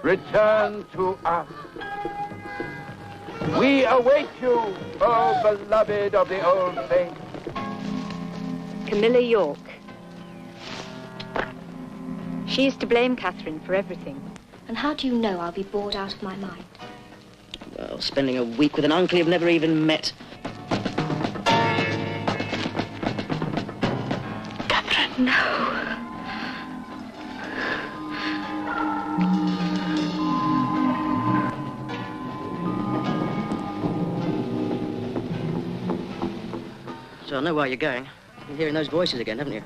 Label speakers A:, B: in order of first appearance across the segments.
A: return to us. We await you, oh beloved of the old faith.
B: Camilla York. She is to blame, Catherine, for everything.
C: And how do you know I'll be bored out of my mind?
D: Well, spending a week with an uncle you've never even met.
B: Catherine, no.
D: So I know why you're going. You're hearing those voices again, haven't you?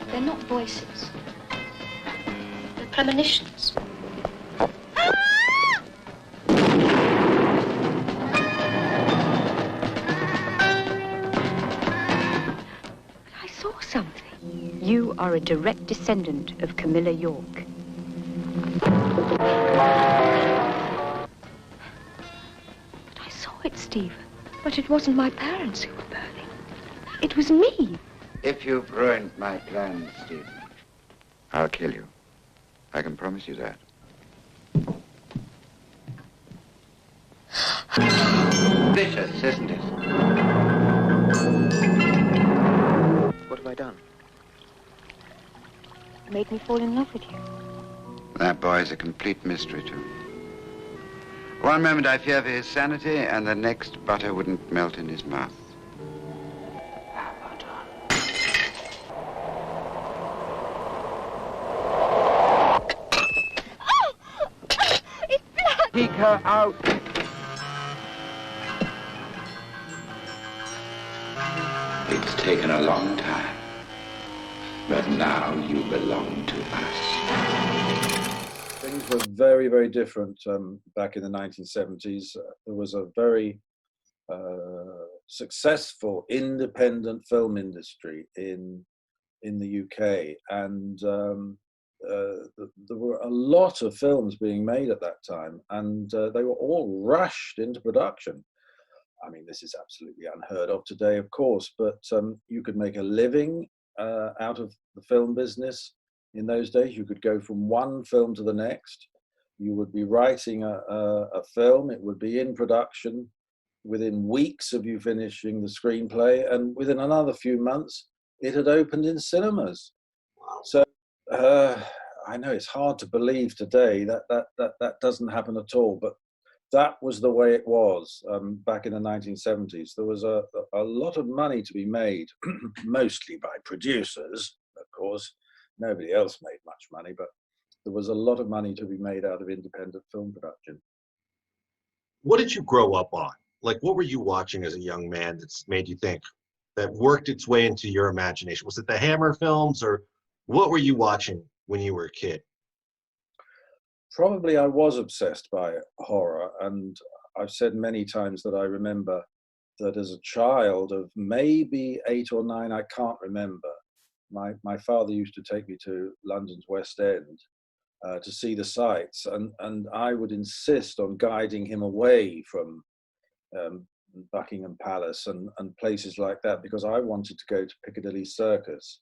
C: They're not voices. They're premonitions.
B: I saw something. You are a direct descendant of Camilla York. But I saw it, Stephen. But it wasn't my parents who were burning. It was me.
E: If you've ruined my plans, Stephen, I'll kill you. I can promise you that. Vicious, isn't it?
D: What have I done?
B: You made me fall in love with you.
E: That boy's a complete mystery to me. One moment I fear for his sanity, and the next butter wouldn't melt in his mouth.
A: Seek her out.
E: It's taken a long time, but now you belong to us.
F: Things were very, very different back in the 1970s. There was a very successful independent film industry in the UK, and there were a lot of films being made at that time, and they were all rushed into production. I mean, this is absolutely unheard of today, of course, but you could make a living out of the film business in those days. You could go from one film to the next. You would be writing a film. It would be in production within weeks of you finishing the screenplay, and within another few months, it had opened in cinemas. So I know it's hard to believe today that doesn't happen at all, but that was the way it was back in the 1970s. There was a lot of money to be made, mostly by producers, of course. Nobody else made much money, but there was a lot of money to be made out of independent film production.
G: What did you grow up on? Like, what were you watching as a young man that's made you think, that worked its way into your imagination? Was it the Hammer films, or what were you watching when you were a kid?
F: Probably I was obsessed by horror, and I've said many times that I remember that as a child of maybe 8 or 9, I can't remember, my father used to take me to London's West End to see the sights, and I would insist on guiding him away from Buckingham Palace and places like that, because I wanted to go to Piccadilly Circus,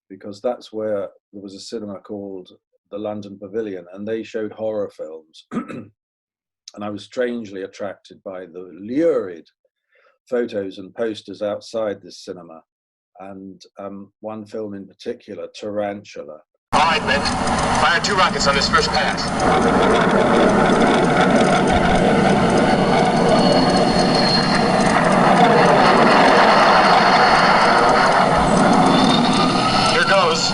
F: because that's where there was a cinema called the London Pavilion, and they showed horror films. And I was strangely attracted by the lurid photos and posters outside this cinema, and one film in particular, Tarantula.
H: All right, men. Fire 2 rockets on this first pass. Here goes.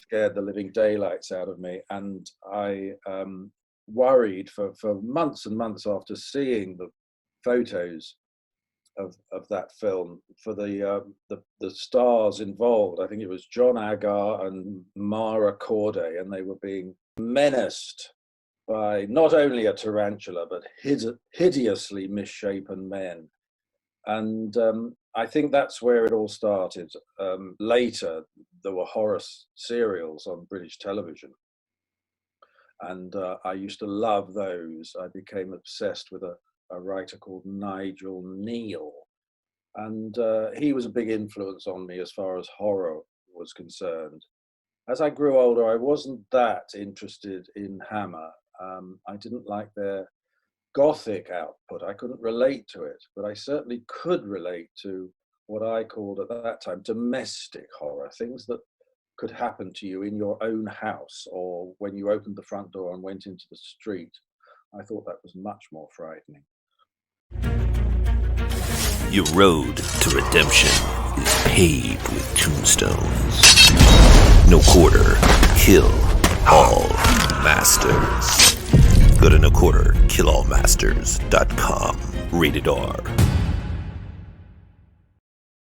F: Scared the living daylights out of me, and I worried for months and months after seeing the photos of that film for the stars involved. I think it was John Agar and Mara Corday, and they were being menaced by not only a tarantula but hideously misshapen men. And I think that's where it all started. Later, there were horror serials on British television, and I used to love those. I became obsessed with a writer called Nigel Neal, and he was a big influence on me as far as horror was concerned. As I grew older, I wasn't that interested in Hammer. I didn't like their gothic output. I couldn't relate to it, but I certainly could relate to what I called at that time domestic horror, things that could happen to you in your own house or when you opened the front door and went into the street. I thought that was much more frightening.
I: Your road to redemption is paved with tombstones. No quarter, kill all masters. Go to noquarterkillallmasters.com. Rated R.